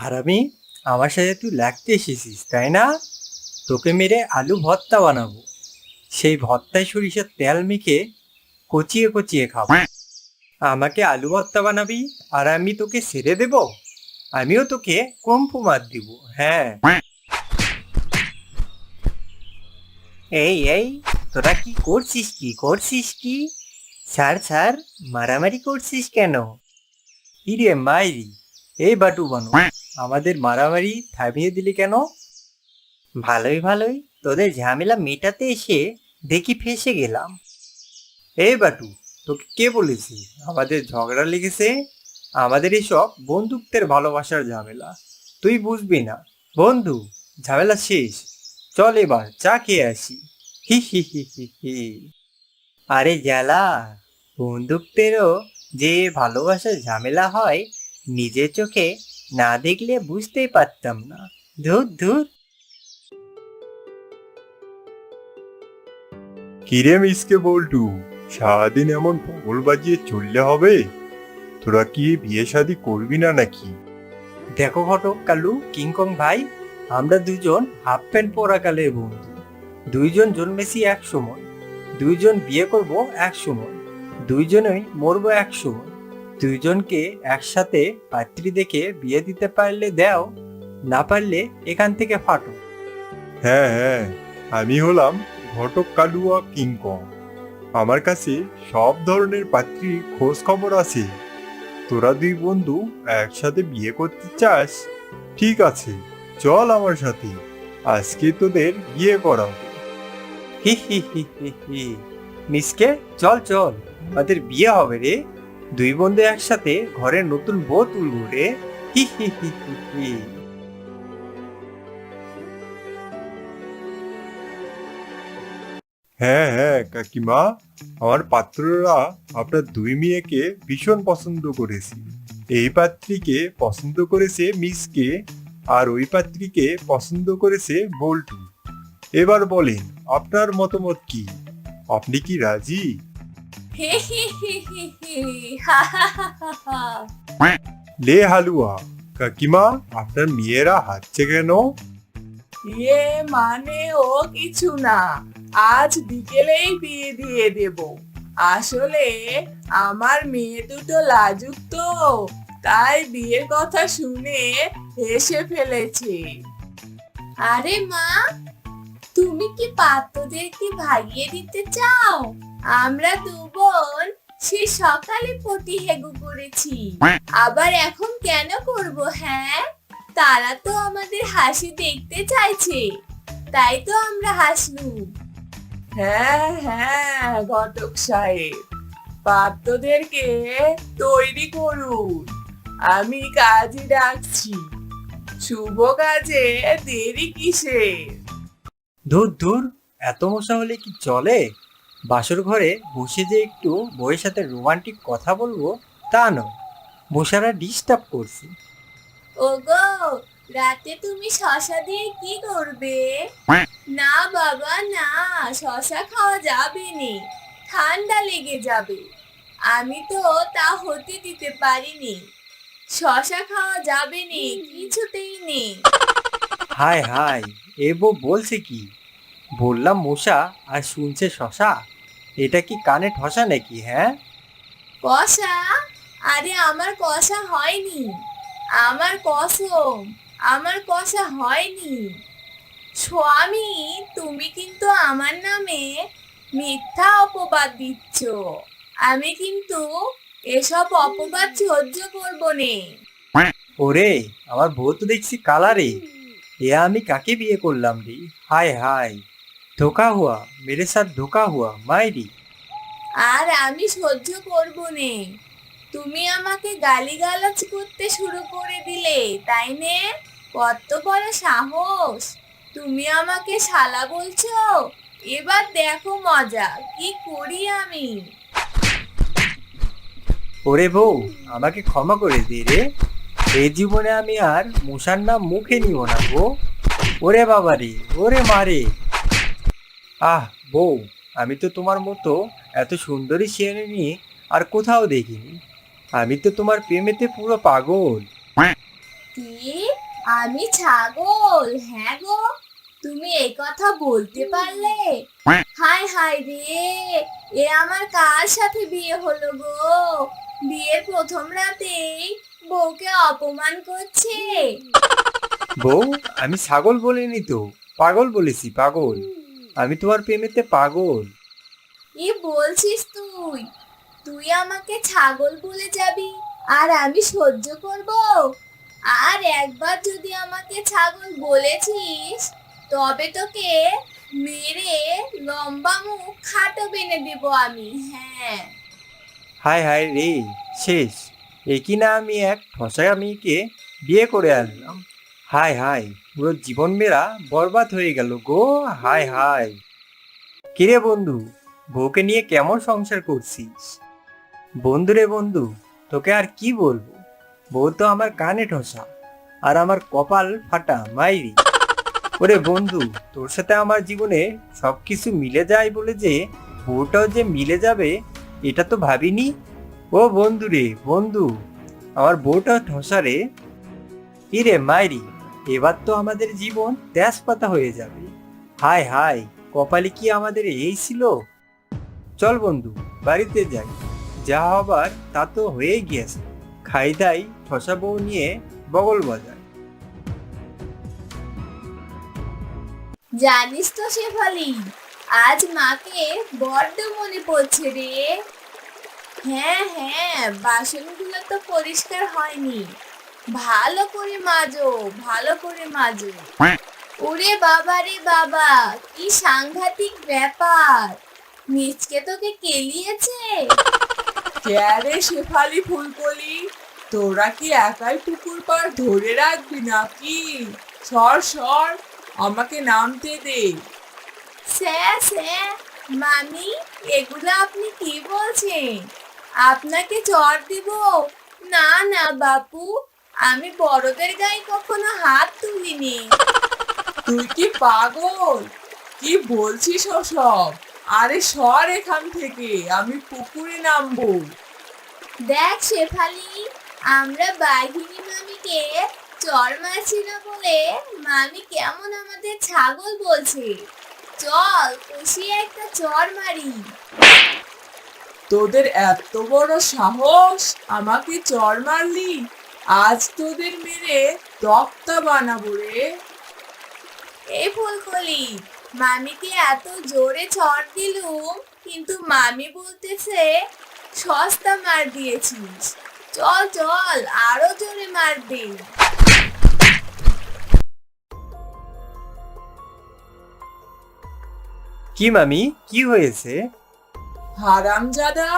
হারামি, আমার সাথে তুই লাগতে এসেছিস তাই না? তোকে মেরে আলু ভর্তা বানাবো। সেই ভর্তায় সরিষার তেল মেখে কচিয়ে কচিয়ে খাবো। আমাকে আলু ভর্তা বানাবি আর আমি তোকে ছেড়ে দেব? আমিও তোকে কম্পু মার দিব। হ্যাঁ। এই তোরা কি করছিস, কি স্যার স্যার, মারামারি করছিস কেন? ইরে মাইরি, এই বাটু বানো, আমাদের মারামারি থামিয়ে দিলি কেন? ভালোই তোদের ঝামেলা মেটাতে এসে দেখি ফেঁসে গেলাম। এই বাটু, তোকে কে বলেছি আমাদের ঝগড়া লেগেছে? আমাদের এসব বন্ধুত্বের ভালোবাসার ঝামেলা, তুই বুঝবি না। বন্ধু, ঝামেলা শেষ, চল এবার চা খেয়ে আসি। হি হি হি হি হি। আরে জ্বালা, বন্ধুত্বেরও যে ভালোবাসার ঝামেলা হয় নিজের চোখে না দেখলে বুঝতেই পারতাম না। ধুর ধুর। কিরে মিসকে বল্টু, সারাদিন এমন বগল বাজিয়ে চললে হবে? তোরা কি বিয়ে শাদী করবি না নাকি? দেখো ঘটক কালু, কিংকং ভাই, আমরা দুজন হাফ প্যান্ট পরা কালের বন্ধু। দুইজন জন্মেছি এক সময়, দুইজন বিয়ে করব এক সময়, দুইজনই মরবো এক সময়। দুইজনকে একসাথে পাত্রী দেখে বিয়ে দিতে পারলে দাও, না পারলে এখান থেকে ফাটো। হ্যাঁ হ্যাঁ, আমি হলাম ঘটক কালুয়া কিংকং। আমার কাছে সব ধরনের পাত্রীর খোঁজ খবর আছে। তোরা দুই বন্ধু একসাথে বিয়ে করতে চাস? ঠিক আছে, চল আমার সাথে, আজকে তোদের বিয়ে করাবো। হি হি হি হি হি। মিসকে, চল চল, আমাদের বিয়ে হবে রে। দুই বন্ধু একসাথে ঘরের নতুন বউ তুলবো রে। হি হি হি হি হি। হ্যাঁ হ্যাঁ কাকিমা, আমার পাত্ররা আপনার দুই মেয়েকে ভীষণ পছন্দ করেছে। এই পাত্রীকে পছন্দ করেছে মিসকে, আর ওই পাত্রীকে পছন্দ করেছে বল্টু। এবার বলেন, আপনার মতামত কি? আপনি কি রাজি? হে হে হে হে হে, হা হা হা হা হা। লে হালুয়া, কাকিমা আপনার মেয়েরা হাঁটছে কেন? মানে ও কিছু না, আজ বিকেলেই বিয়ে দিয়ে দেব। আসলে আমার মেয়ে দুটো লাজুক তো, তাই বিয়ের কথা শুনে হেসে ফেলেছে। আরে মা, তুমি কি পাত্রদেরকে ভাগিয়ে দিতে চাও? আমরা দু বোন সে সকালে পটি হেগু করেছি, আবার এখন কেন করব? হ্যাঁ, তারা তো আমাদের হাসি দেখতে চাইছে, তাই তো আমরা হাসলুম। হ্যাঁ হ্যাঁ ঘটক সাহেব, পাত্রদেরকে তৈরি করুন, আমি কাজে ডাকছি। শুভ কাজে দেরি কিসের? ধুর ধুর, এত মশা হলে কি চলে? বাসর ঘরে বসে যে একটু বউয়ের সাথে রোমান্টিক কথা বলবো তা নয়, মশারা ডিস্টার্ব করছে। ওগো, রাতে তুমি শশা দিয়ে কি করবে? না বাবা না, শশা খাওয়া যাবে নে, ঠান্ডা লেগে যাবে। আমি তো তা হতে দিতে পারিনি, শশা খাওয়া যাবে নে, কিছুতেই নেই। হায় হায়, এ বউ বলছে কি? বললাম মশা আর শুনছে শশা, এটা কি কানে ঠসা নাকি? হ্যাঁ। কষা? আরে আমার কষা হয়নি, আমার কসম, আমার কষা হয়নি। স্বামী, তুমি কিন্তু আমার নামে মিথ্যা অপবাদ দিচ্ছ। আমি কিন্তু এসব অপবাদ সহ্য করব নে। ওরে, আমার বউ তো দেখছি কালারে। এ আমি কাকে বিয়ে করলাম রে? হায় হায়, ধোকা হুয়া, মেরে সাথ ধোকা হুয়া মাইরি। আর আমি সহ্য করব নে। তুমি আমাকে গালিগালাজ করতে শুরু করে দিলে, তাই নে? কত বড় সাহস! তুমি আমাকে শালা বলছো? এবার দেখো মজা কি করি আমি। ওরে বউ, আমাকে ক্ষমা করে দে রে। এই জীবনে আমি আর মশার নাম মুখে নিব না গো। ওরে বাবা রে, ওরে মারে। আহ বউ, আমি তো তোমার মতো এত সুন্দরী শিয়ালিনী আর কোথাও দেখিনি। আমি তো তোমার প্রেমেতে পুরো পাগল। কি? আমি ছাগল? হ্যাঁ গো, তুমি এই কথা বলতে পারলে? হায় হায় রে, এ আমার কার সাথে বিয়ে হলো গো? বিয়ের প্রথম রাতেই বউকে অপমান করছে। বউ, আমি ছাগল বলিনি তো, পাগল বলেছি, পাগল। আমি তোমার প্রেমেতে পাগল। কি বলছিস তুই? তুই আমাকে ছাগল বলে যাবি আর আমি সহ্য করব? আর একবার যদি আমাকে ছাগল বলেছিস, তবে তোকে মেরে লম্বা মুখ খাটো বেনে দেব আমি। হ্যাঁ। হায় হায় রে, শেষ। একই না আমি এক ঠসায়া মেয়েকে বিয়ে করে আনলাম। হায় হায়, পুরো জীবন মেরা বরবাদ হয়ে গেল গো। হায় হায়। কিরে বন্ধু, বউকে নিয়ে কেমন সংসার করছিস? বন্ধুরে বন্ধু, তোকে আর কি বলবো? বউ তো আমার কানে ঠসা, আর আমার কপাল ফাটা মাইরি। ওরে বন্ধু, তোর সাথে আমার জীবনে সবকিছু মিলে যায় বলে যে বউটাও যে মিলে যাবে, এটা তো ভাবিনি। ও বন্ধু রে বন্ধু, আমার বউটা ঠসা রে। কি রে মাইরি, এবার তো আমাদের জীবন তেজপাতা হয়ে যাবে। হায় হায়, কপালে কি আমাদের এই ছিল? চল বন্ধু, বাড়িতে যাই। যা হবার তা তো হয়ে গিয়েছে। খাই দাই ঠসা বউ নিয়ে বগল বাজায়। জানিস তো শেফালি, আজ মাকে বড্ড মনে পড়ছে রে। হ্যাঁ হ্যাঁ, বাসনগুলো তো পরিষ্কার হয়নি। ভালো করে মাজো, ভালো করে মাজো। ওরে বাবা রে বাবা, কি সাংঘাতিক ব্যাপার! মিচকে তোকে কেলিয়েছে? ক্যারে শেফালি ফুলকলি, তোরা কি একাই পুকুর পাড় ধরে রাখবি নাকি? সর সর, আমাকে নামতে দে। স্যার স্যার, মামি, এগুলো আপনি কি বলছেন? আপনাকে চড় দিব? না না বাপু, আমি বড়দের গায়ে কখনো হাত তুলিনি। তুই কি পাগল? কি বলছিস ওসব? আরে সর এখান থেকে, আমি পুকুরে নামবো। দেখ শেফালি, আমরা বাঘিনী মামিকে চড় মারছি না বলে মামি কেমন আমাদের ছাগল বলছে। চল কষিয়ে একটা চড় মারি। তোদের এত বড় সাহস, আমাকে চড় মারলি? আজ তোদের মেরে তক্তা বানাবো রে। এই ফুলকলি, মামিকে এত জোরে চড় দিলুম, কিন্তু মামি বলতেছে সস্তা মার দিয়েছিস। চল চল, আরো জোরে মার দে। কি মামি, কি হয়েছে? হারামজাদা,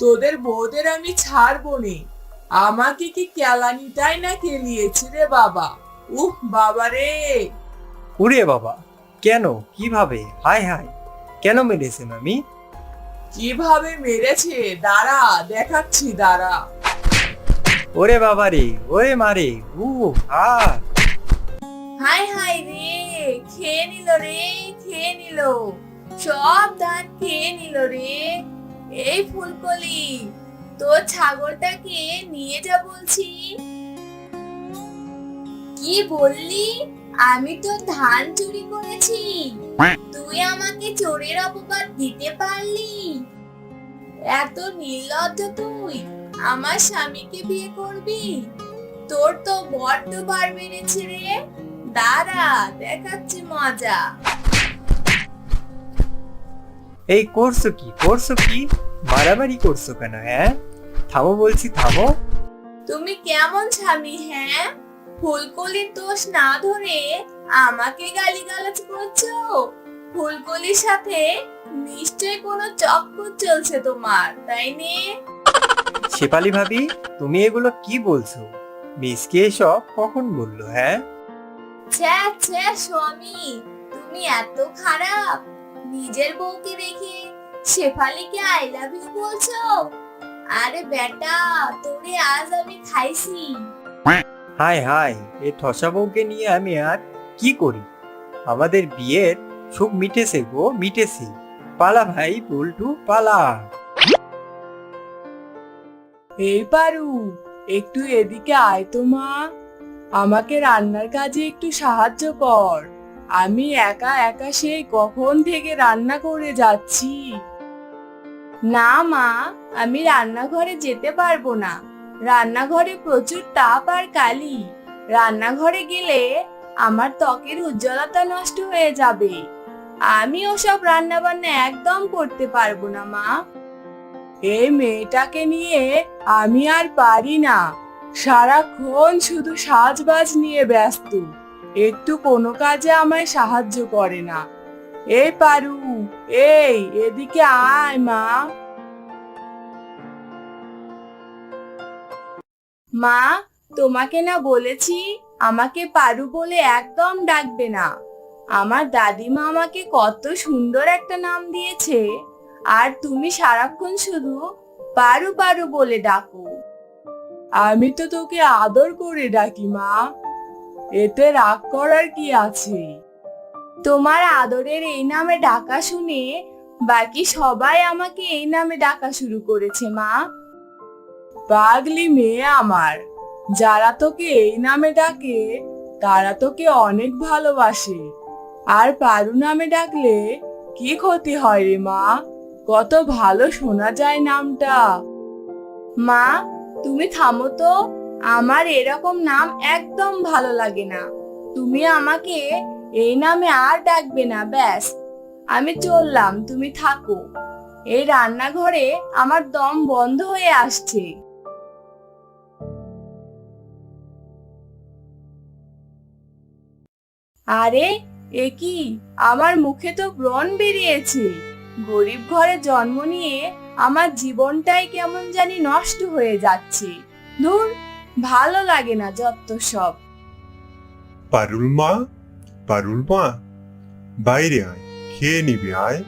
তোদের বউদের আমি ছাড়বো নে। আমাকে কি কেলানিটাই না কেলিয়েছে রে বাবা। উহ বাবা রে। ওরে বাবা, কেন, কিভাবে? হায় হায়, কেন মেরেছে মামি? কিভাবে মেরেছে দাঁড়া, দেখাচ্ছি দাঁড়া। ওরে বাবা রে, ওরে মারে, উ আ। হায় হায় রে, খেয়ে নিল রে, খেয়ে নিল, সব ধান খেয়ে নিল রে। এই ফুলকলি, তোর ছাগলটাকে নিয়ে যা বলছি। কি বললি? আমি তো ধান চুরি করেছি? তুই আমাকে চোরের অপবাদ দিতে পারলি? এত নির্লজ্জ তুই আমার স্বামীকে বিয়ে করবি? তোর তো বড্ড বার বেড়েছে রে। দাঁড়া, দেখাচ্ছি মজা। এই করছো কি, করছো কি? মারামারি করছো কেন? হ্যাঁ, থামো বলছি, থামো। তুমি কেমন স্বামী? হ্যাঁ, ফুলকলির দোষ না ধরে আমাকে গালিগালাজ করছো? ফুলকলির সাথে নিশ্চয় কোনো চক্কর চলছে তোমার, তাই নে? শেফালি ভাবি, তুমি এগুলো কি বলছো? মিসকে এসব কখন বললো? হ্যাঁ, ছ্যা ছ্যা স্বামী, তুমি এত খারাপ? নিজের বউকে রেখে শেফালিকে আই লাভ ইউ বলছো? আরে বেটা, তোরে আজ আমি খাইছি। হায় হায়, এই ঠসা বউকে নিয়ে আমি আর কি করি? আমাদের বিয়ের সুখ মিটেছে গো, মিটেছে। পালা ভাই বল্টু, পালা। এই পারু, একটু এদিকে আয় তো মা। আমাকে রান্নার কাজে একটু সাহায্য কর। আমি একা একা সেই কখন থেকে রান্না করে যাচ্ছি। না মা, আমি রান্নাঘরে যেতে পারবো না। রান্নাঘরে প্রচুর তাপ আর কালি। রান্নাঘরে গেলে আমার ত্বকের উজ্জ্বলতা নষ্ট হয়ে যাবে। আমি ওসব রান্না বান্না একদম করতে পারবো না মা। এই মেয়েটাকে নিয়ে আমি আর পারি না। সারাক্ষণ শুধু সাজবাজ নিয়ে ব্যস্ত, একটু কোনো কাজে আমায় সাহায্য করে না। এই পারু, এই এদিকে আয় মা। মা, তোমাকে না বলেছি আমাকে পারু বলে একদম ডাকবে না। আমার দাদিমা আমাকে কত সুন্দর একটা নাম দিয়েছে, আর তুমি সারাক্ষণ শুধু পারু পারু বলে ডাকো। আমি তো তোকে আদর করে ডাকি মা, এতে রাগ করার কি আছে? তোমার আদরের এই নামে ডাকা শুনে বাকি সবাই আমাকে এই নামে ডাকা শুরু করেছে মা। পাগলি মেয়ে আমার, যারা তোকে এই নামে ডাকে তারা তোকে অনেক ভালোবাসে। আর পারু নামে ডাকলে কি ক্ষতি হয় রে মা? কত ভালো শোনা যায় নামটা। মা, তুমি থামো তো। আমার এরকম নাম একদম ভালো লাগে না। তুমি আমাকে এই নামে আর ডাকবে না, ব্যাস। আমি চললাম, তুমি থাকো। এই রান্নাঘরে আমার দম বন্ধ হয়ে আসছে। আরে, এ কি? আমার মুখে তো ব্রণ বেরিয়েছে। গরিব ঘরে জন্ম নিয়ে আমার জীবনটাই কেমন জানি নষ্ট হয়ে যাচ্ছে। ধুর, ভালো লাগে না যত সব। পারুল মা, পারুল মা, বাইরে আয়, খেয়ে নিবি আয়।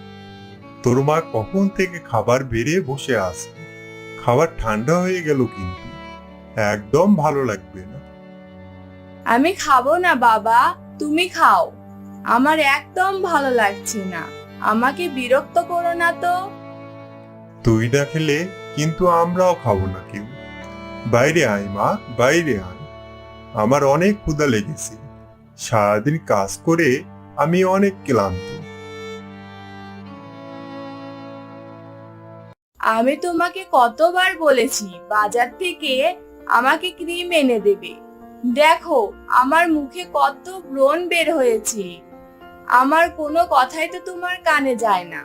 তোর মা কখন থেকে খাবার বেড়ে বসে আছে। খাবার ঠান্ডা হয়ে গেল কিন্তু, একদম ভালো লাগবে না। আমি খাবো না বাবা, তুমি খাও। আমার একদম ভালো লাগছে না। আমাকে বিরক্ত করো না তো। তুই না খেলে কিন্তু আমরাও খাবো না কেউ। বাইরে আয় মা, বাইরে আয়। আমার অনেক ক্ষুধা লেগেছে। সারাদিন কাজ করে আমি অনেক ক্লান্ত। আমি তোমাকে কতবার বলেছি বাজার থেকে আমাকে ক্রিম এনে দেবে। দেখো, আমার মুখে কত ব্রণ বের হয়েছে। আমার কোনো কথাই তো তোমার কানে যায় না।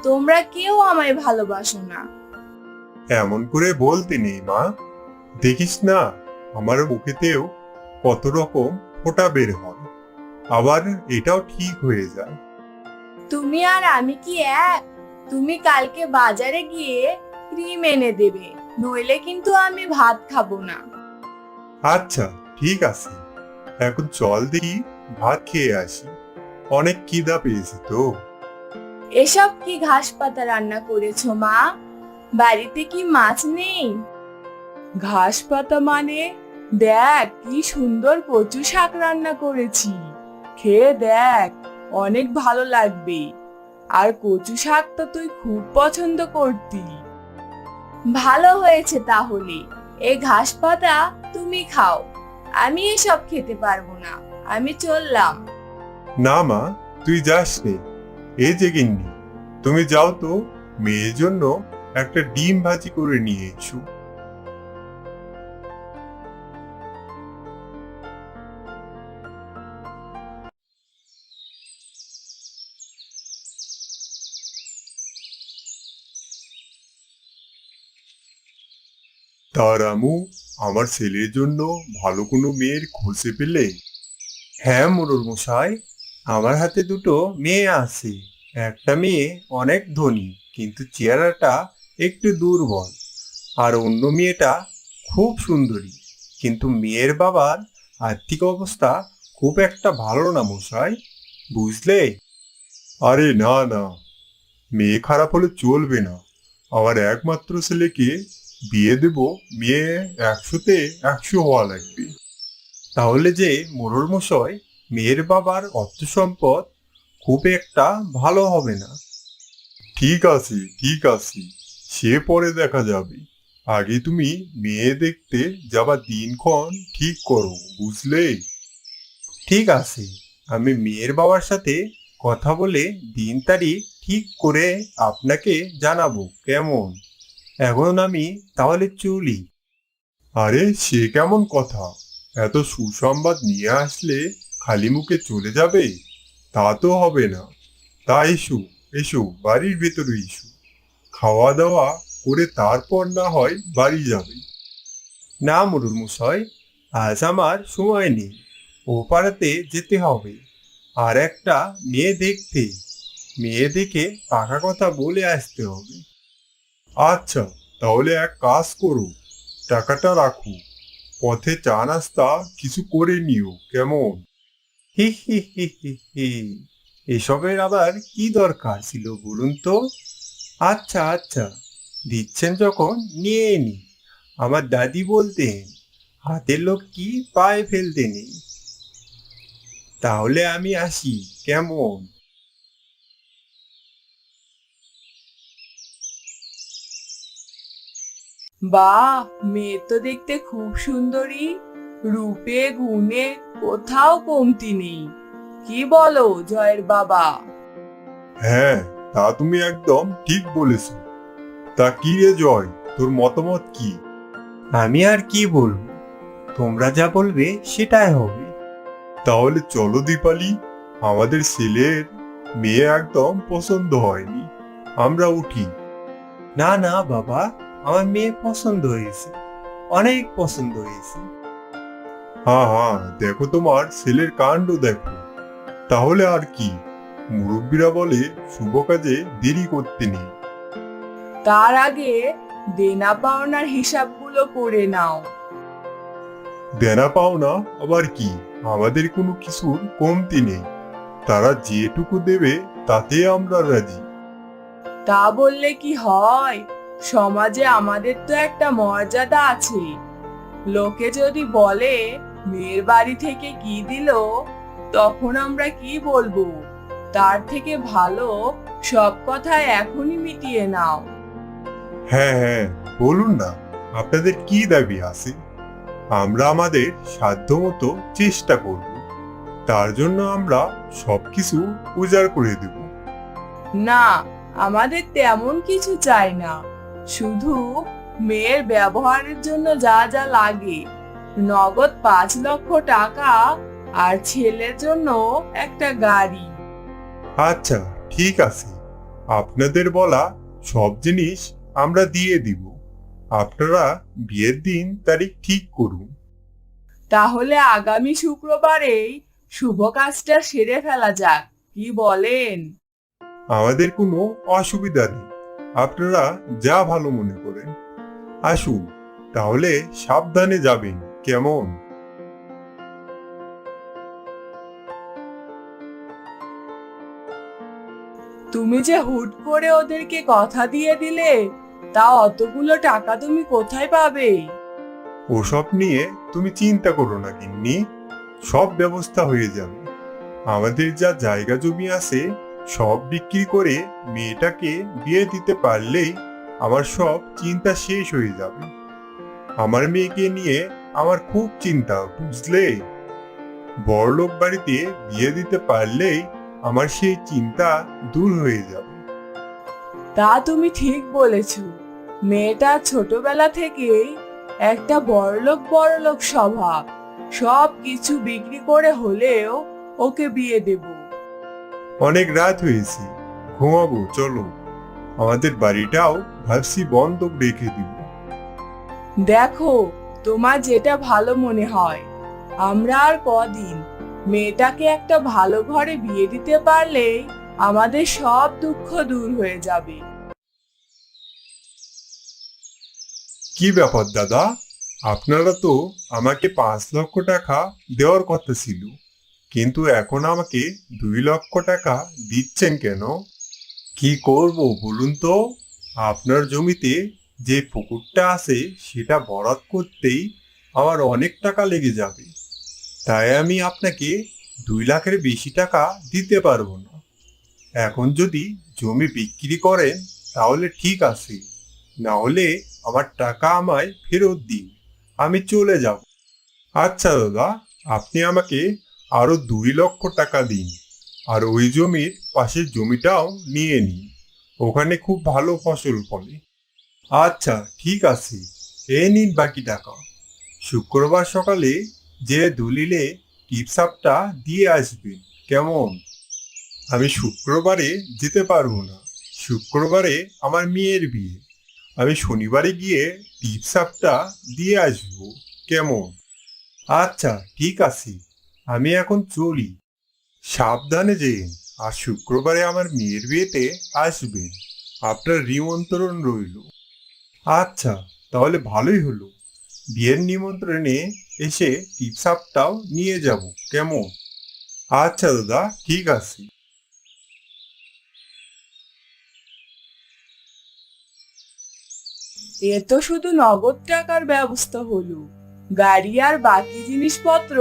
তোমরা কেউ আমায় ভালোবাসো না। এমন করে বলতে নেই মা, দেখিস না আমার মুখেতেও কত রকম ফোঁটা বের হয়, আবার এটাও ঠিক হয়ে যায়। তুমি আর আমি কি এক? তুমি কালকে বাজারে গিয়ে ক্রিম এনে দেবে, নইলে কিন্তু আমি ভাত খাবো না। আচ্ছা ঠিক আছে, এখন চল দেখি ভাত খেয়ে আসি, অনেক খিদা পেয়েছি তো। এসব কি ঘাস পাতা রান্না করেছো মা? বাড়িতে কি মাছ নেই? ঘাস পাতা মানে? দেখ কি সুন্দর কচু শাক রান্না করেছি, খেয়ে দেখ, অনেক ভালো লাগবে। আর কচু শাক তো তুই খুব পছন্দ করতি। ভালো হয়েছে তাহলে। এই ঘাস পাতা তুমি খাও, আমি এসব খেতে পারবো না। আমি চললাম। না মা, তুই যাস নে। এই যে গিন্নি, তুমি যাও তো, মেয়ের জন্য একটা ডিম ভাজি করে নিয়ে এসো। তা রামু, আমার ছেলের জন্য ভালো কোনো মেয়ের খোঁজে পেলে? হ্যাঁ মোড়ল মশাই, আমার হাতে দুটো মেয়ে আছে। একটা মেয়ে অনেক ধনী, কিন্তু চেহারাটা একটু দুর্বল। আর অন্য মেয়েটা খুব সুন্দরী, কিন্তু মেয়ের বাবার আর্থিক অবস্থা খুব একটা ভালো না মশাই, বুঝলে? আরে না না, মেয়ে খারাপ হলে চলবে না। আমার একমাত্র ছেলেকে বিয়ে দেব, মেয়ে 100-তে 100 হওয়া লাগবে। তাহলে যে মোড়ল মশাই, মেয়ের বাবার অর্থ সম্পদ খুব একটা ভালো হবে না। ঠিক আছে ঠিক আছে, সে পরে দেখা যাবে। আগে তুমি মেয়ে দেখতে যাবার দিনক্ষণ ঠিক করো, বুঝলে? ঠিক আছে, আমি মেয়ের বাবার সাথে কথা বলে দিন তারিখ ঠিক করে আপনাকে জানাবো, কেমন? এখন আমি তাহলে চলি। আরে সে কেমন কথা? এত সুসংবাদ নিয়ে আসলে খালি মুখে চলে যাবে? তা তো হবে না। তা এসো, এসো, বাড়ির ভেতরে এসো। খাওয়া দাওয়া করে তারপর না হয় বাড়ি যাবে। না মোড়ল মশাই, আজ আমার সময় নেই, ও পাড়াতে যেতে হবে আর একটা মেয়ে দেখতে। মেয়ে দেখে পাকা কথা বলে আসতে হবে। আচ্ছা, তাহলে এক কাজ করো, টাকাটা রাখো, পথে চা নাস্তা কিছু করে নিও, কেমন? হি হি হি হি হি, এসবের আবার কি দরকার ছিল বলুন তো? আচ্ছা আচ্ছা, দিচ্ছেন যখন নিয়ে নি। আমার দাদি বলতেন, হাতের লোক কি পায়ে ফেলতে নেই। তাহলে আমি আসি, কেমন? বাহ, মেয়ে তো দেখতে খুব সুন্দরী, রূপে গুণে কোথাও কমতি নেই। কি বলো জয়ের বাবা? হ্যাঁ, তা তুমি একদম ঠিক বলেছো। তা কি রে জয়, তোর মতামত কি? আমি আর কি বলবো, তোমরা যা বলবে সেটাই হবে। তাহলে চলো দীপালি, আমাদের ছেলের মেয়ে একদম পছন্দ হয়নি, আমরা উঠি। না না বাবা, আমার মেয়ে পছন্দ হয়েছে, অনেক পছন্দ হয়েছে। হ্যাঁ হ্যাঁ, দেখো তোমার ছেলের কাণ্ড দেখো। তাহলে আর কি, মুরব্বীরা বলে শুভ কাজে দেরি করতে নেই। তার আগে দেনা পাওনার হিসাবগুলো করে নাও। দেনা পাওনা আবার কি, আমাদের কোনো কিছুর কমতি নেই। তারা যেটুকু দেবে তাতে আমরা রাজি। তা বললে কি হয়? সমাজে আমাদের তো একটা মর্যাদা আছে। লোকে যদি বলে মেয়ের বাড়ি থেকে কি দিল, তখন আমরা কি বলবো? তার থেকে ভালো সব কথা এখনই মিটিয়ে নাও। হ্যাঁ হ্যাঁ, বলুন না, আপনাদের কি দাবি আছে? আমরা আমাদের সাধ্যমতো চেষ্টা করব। তার জন্য আমরা সবকিছু উজাড় করে দেব। না, আমাদের তেমন কিছু চাই না। শুধু মেয়ের ব্যবহারের জন্য যা যা লাগে, নগদ 5 লক্ষ টাকা, আর ছেলের জন্য একটা গাড়ি। আচ্ছা, ঠিক আছে, আপনাদের বলা সব জিনিস আমরা দিয়ে দিব। আপনারা বিয়ের দিন তারিখ ঠিক করুন। তাহলে আগামী শুক্রবারেই শুভ কাজটা সেরে ফেলা যাক, কি বলেন? আমাদের কোনো অসুবিধা নেই, আপনারা যা ভালো মনে করেন। আসুন, তাহলে সাবধানে যাবেন, কেমন? তুমি যে হুট করে ওদেরকে কথা দিয়ে দিলে, তা অতগুলো টাকা তুমি কোথায় পাবে? ওসব নিয়ে তুমি চিন্তা করো না গিন্নি, সব ব্যবস্থা হয়ে যাবে। আমাদের যা জায়গা জমি আছে সব বিক্রি করে মেয়েটাকে বিয়ে দিতে পারলেই আমার সব চিন্তা শেষ হয়ে যাবে। আমার মেয়েকে নিয়ে আমার খুব চিন্তা, বুঝলে? বড়লোক বাড়িতে বিয়ে দিতে পারলেই আমার সেই চিন্তা দূর হয়ে যাবে। তা তুমি ঠিক বলেছ। মেয়েটা ছোটবেলা থেকেই একটা বড়লোক স্বভাব। সব কিছু বিক্রি করে হলেও ওকে বিয়ে দেব। অনেক রাত হয়েছে, ঘুমাবো, চলো। আমাদের বাড়িটাও ভাবছি বন্ধক রেখে দিব। দেখো, তোমার যেটা ভালো মনে হয়। আমরা আর কদিন, মেয়েটাকে একটা ভালো ঘরে বিয়ে দিতে পারলেই আমাদের সব দুঃখ দূর হয়ে যাবে। কি ব্যাপার দাদা, আপনারা তো আমাকে 5 লক্ষ টাকা দেওয়ার কথা ছিল, কিন্তু এখন আমাকে 2 লক্ষ টাকা দিচ্ছেন কেন? কি করব বলুন তো? আপনার জমিতে যে পুকুরটা আছে সেটা ভরাট করতেই আমার অনেক টাকা লেগে যাবে। তাই আমি আপনাকে 2 লাখের বেশি টাকা দিতে পারবো না। এখন যদি জমি বিক্রি করেন তাহলে ঠিক আছে, না হলে আমার টাকা আমায় ফেরত দিন, আমি চলে যাব। আচ্ছা দাদা, আপনি আমাকে আরো 2 লক্ষ টাকা দিন, আর ওই জমির পাশের জমিটাও নিয়ে নিন, ওখানে খুব ভালো ফসল ফলে। আচ্ছা ঠিক আছে, এই নিন বাকি টাকা। শুক্রবার সকালে যে দলিলে টিপসাপটা দিয়ে আসবেন, কেমন? আমি শুক্রবারে যেতে পারবো না, শুক্রবারে আমার মেয়ের বিয়ে। আমি শনিবারে গিয়ে টিপসাপটা দিয়ে আসবো, কেমন? আচ্ছা ঠিক আছে, আমি এখন চলি। সাবধানে যেন, আর শুক্রবারে আমার মেয়ের বিয়েতে আসবেন। আপনার নিমন্ত্রণ রইল। আচ্ছা, তাহলে ভালোই হলো, বিয়ের নিমন্ত্রণে এসে টিপসাপটাও নিয়ে যাব, কেমন? আচ্ছা দাদা, ঠিক আছে। এ তো শুধু নগদ টাকার ব্যবস্থা হলো, গাড়ি আর বাকি জিনিসপত্র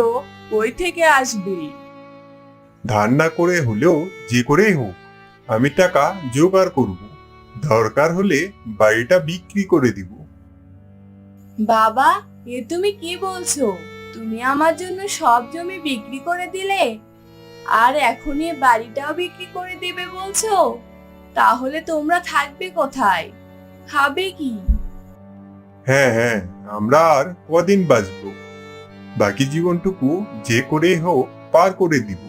কই থেকে আসবে? ধার না করে হলেও যে করেই হোক আমি টাকা জোগাড় করব, দরকার হলে বাড়িটা বিক্রি করে দিব। বাবা, এ তুমি কি বলছো? তুমি আমার জন্য সব জমি বিক্রি করে দিলে, আর এখন এ বাড়িটাও বিক্রি করে দিবে বলছো? তাহলে তোমরা থাকবে কোথায়? খাবে কি? হ্যাঁ হ্যাঁ, আমরা আর কদিন বাঁচবো, বাকি জীবনটুকু যে করেই হোক পার করে দিব,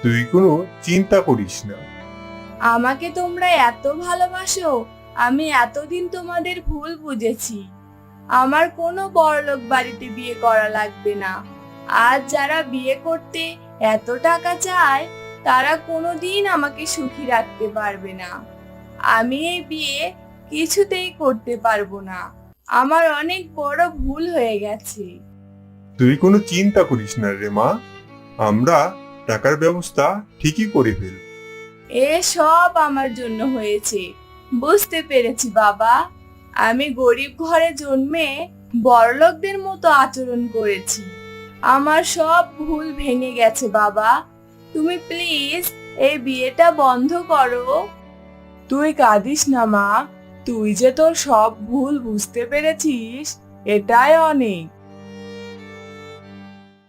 তুই কোনো চিন্তা করিস না। আমাকে তোমরা এত ভালোবাসো, আমি এতদিন তোমাদের ভুল বুঝেছি। আমার কোনো বড়লোক বাড়িতে বিয়ে করা লাগবে না। আর যারা বিয়ে করতে এত টাকা চায়, তারা কোনোদিন আমাকে সুখী রাখতে পারবে না। আমি এই বিয়ে কিছুতেই করতে পারবো না। আমার অনেক বড় ভুল হয়ে গেছে। তুই কোনো চিন্তা করিস না রে মা, আমরা টাকার ব্যবস্থা ঠিকই করে ফেলব। এ সব আমার জন্য হয়েছে, বুঝতে পেরেছি বাবা। আমি গরিব ঘরে জন্মে বড়লোকদের মতো আচরণ করেছি। আমার সব ভুল ভেঙে গেছে বাবা। তুমি প্লিজ এই বিয়েটা বন্ধ করো। তুই কাঁদিস না মা, তুই যে তোর সব ভুল বুঝতে পেরেছিস, এটাই অনেক।